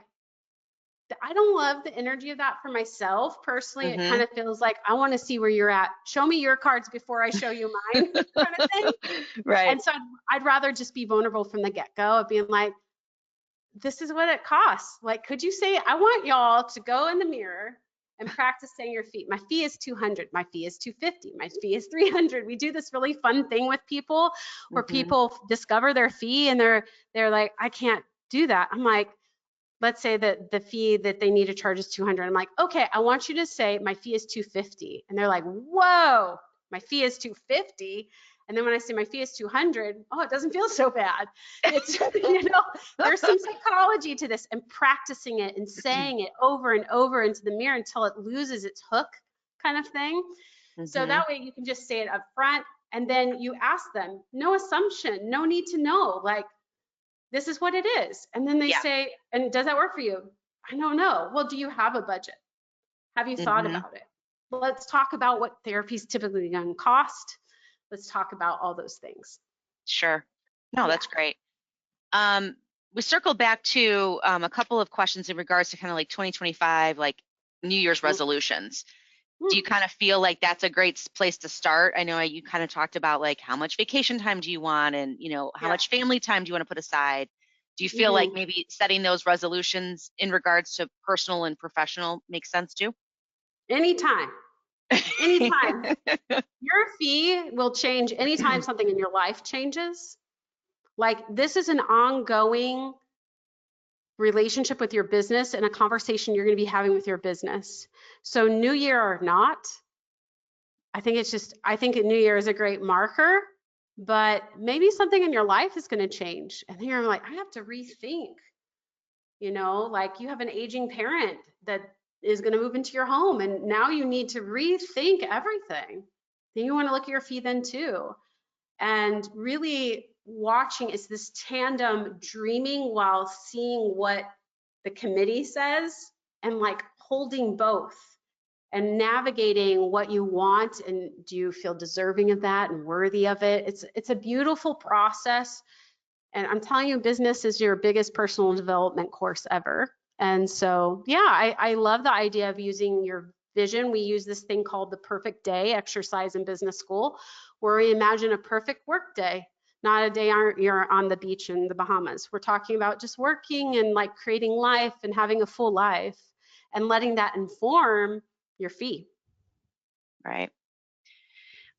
I don't love the energy of that for myself personally. It Mm-hmm. kind of feels like I want to see where you're at. Show me your cards before I show you mine, kind of thing. Right. And so I'd rather just be vulnerable from the get go of being like, this is what it costs. Like, could you say, I want y'all to go in the mirror and practice saying your fee. My fee is 200. My fee is 250. My fee is 300. We do this really fun thing with people where Mm-hmm. people discover their fee and they're like, I can't do that. I'm like, let's say that the fee that they need to charge is 200. I'm like, okay, I want you to say my fee is 250. And they're like, whoa, my fee is 250. And then when I say my fee is 200, oh, it doesn't feel so bad. It's, there's some psychology to this, and practicing it and saying it over and over into the mirror until it loses its hook, kind of thing. So Mm-hmm. that way you can just say it up front, and then you ask them, no assumption, no need to know, like, this is what it is. And then they Yeah. say, and does that work for you? I don't know. Well, do you have a budget? Have you thought Mm-hmm. about it? Let's talk about what therapy is typically going to cost. Let's talk about all those things. Sure. No, Yeah. that's great. We circled back to a couple of questions in regards to kind of like 2025, like New Year's resolutions. Do you kind of feel like that's a great place to start? I know you kind of talked about like how much vacation time do you want, and how Yeah. much family time do you want to put aside? Do you feel like Mhm. maybe setting those resolutions in regards to personal and professional makes sense too? Anytime, anytime. Your fee will change anytime something in your life changes. Like this is an ongoing relationship with your business and a conversation you're going to be having with your business. So new year or not, I think a new year is a great marker, but maybe something in your life is going to change. And then you're like, I have to rethink, like you have an aging parent that is going to move into your home and now you need to rethink everything. Then you want to look at your fee then too. And really watching is this tandem dreaming while seeing what the committee says and like holding both and navigating what you want and do you feel deserving of that and worthy of it. It's a beautiful process. And I'm telling you, business is your biggest personal development course ever. And so, yeah, I love the idea of using your vision. We use this thing called the perfect day exercise in business school, where we imagine a perfect work day, not a day you're on the beach in the Bahamas. We're talking about just working and like creating life and having a full life and letting that inform your fee. Right.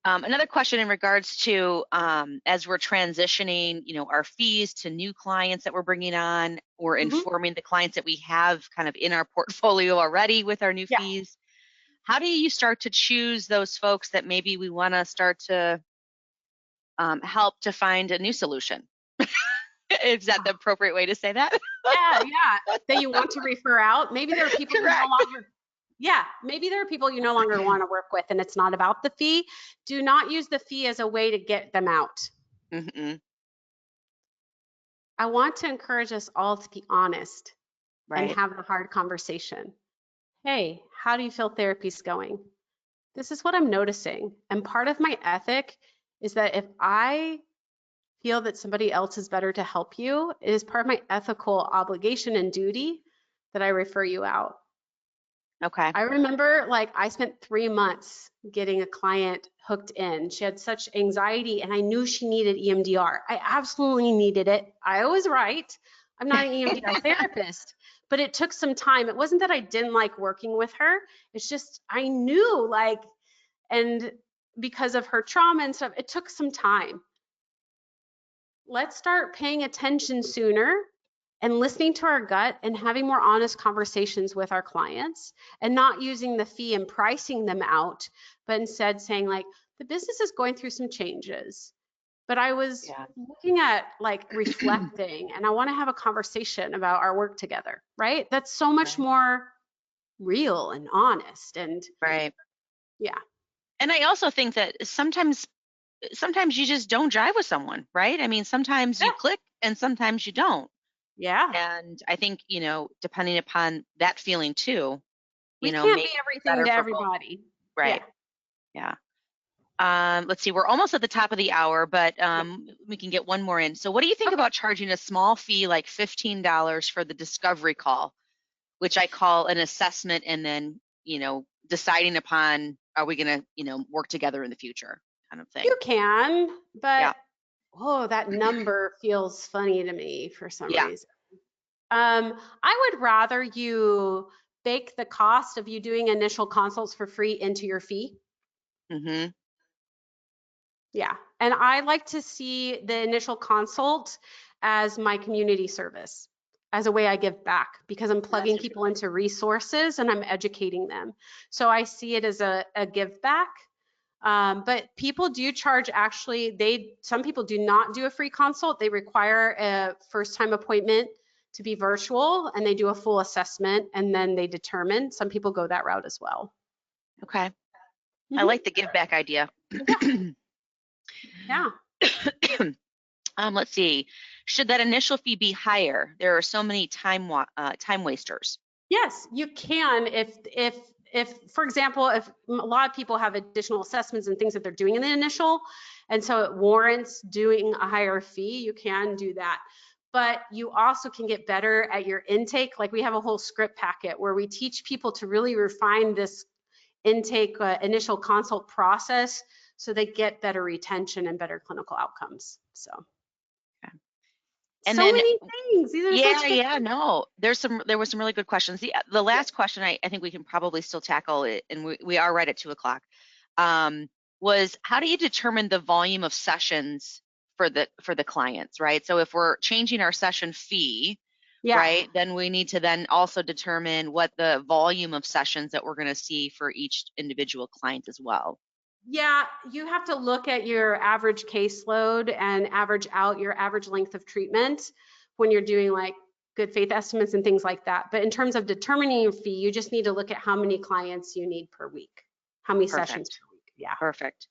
Another question in regards to as we're transitioning, our fees to new clients that we're bringing on, or Mhm. informing the clients that we have kind of in our portfolio already with our new Yeah. fees. How do you start to choose those folks that maybe we want to start to help to find a new solution? Is that the appropriate way to say that? Yeah, yeah, that you want to refer out. Maybe there are people you no Correct. longer, yeah, maybe there are people you no longer want to work with and it's not about the fee. Do not use the fee as a way to get them out. Hmm. I want to encourage us all to be honest and Right. have the hard conversation. Hey, how do you feel therapy's going? This is what I'm noticing. And part of my ethic is that if I feel that somebody else is better to help you, it is part of my ethical obligation and duty that I refer you out. Okay. I remember like I spent 3 months getting a client hooked in. She had such anxiety and I knew she needed EMDR. I absolutely needed it. I was right. I'm not an EMDR therapist, but it took some time. It wasn't that I didn't like working with her. It's just I knew like, and because of her trauma and stuff, it took some time. Let's start paying attention sooner and listening to our gut and having more honest conversations with our clients and not using the fee and pricing them out, but instead saying like, the business is going through some changes, but I was Yeah. looking at like reflecting and I want to have a conversation about our work together, right? That's so much Right. more real and honest. And Right. yeah, And I also think that sometimes you just don't jive with someone, right? I mean, sometimes you yeah, click and sometimes you don't. yeah. And I think, depending upon that feeling too, We can't be maybe it's everything better to for both. everybody. Yeah, Right. Yeah. Let's see, we're almost at the top of the hour, but yeah. we can get one more in. So what do you think Okay. about charging a small fee like $15 for the discovery call, which I call an assessment and then, deciding upon are we going to, work together in the future kind of thing. You can, but Yeah. oh, that number feels funny to me for some Yeah. reason. I would rather you bake the cost of you doing initial consults for free into your fee. Hmm. Yeah. And I like to see the initial consult as my community service, as a way I give back because I'm That's plugging a good people into resources and I'm educating them. So I see it as a give back. But people do charge actually, some people do not do a free consult. They require a first time appointment to be virtual and they do a full assessment and then they determine. Some people go that route as well. Okay. I Hmm. like the give back idea. Yeah, yeah. Let's see. Should that initial fee be higher? There are so many time wasters. Yes, you can if for example, if a lot of people have additional assessments and things that they're doing in the initial, and so it warrants doing a higher fee, you can do that. But you also can get better at your intake. Like we have a whole script packet where we teach people to really refine this intake initial consult process so they get better retention and better clinical outcomes. So Okay. And So then, many things. These are such good. no, there were some really good questions. The last question I think we can probably still tackle it, and we are right at 2 o'clock, was how do you determine the volume of sessions for the clients, right? So if we're changing our session fee, Yeah. right, then we need to then also determine what the volume of sessions that we're going to see for each individual client as well. Yeah, you have to look at your average caseload and average out your average length of treatment when you're doing like good faith estimates and things like that. But in terms of determining your fee, you just need to look at how many clients you need per week, how many sessions Perfect. per week. Yeah. Perfect.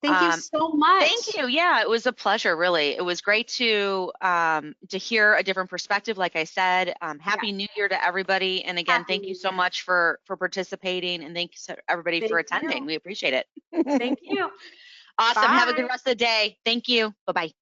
Thank you Um, so much. Thank you. Yeah, it was a pleasure, really. It was great to hear a different perspective. Like I said, Yeah. Happy New Year to everybody. And again, Happy thank you New so Year. much for participating, and thanks to everybody for Thank attending. you. We appreciate it. Thank you. Awesome. Have a good Bye. rest of the day. Thank you. Bye-bye.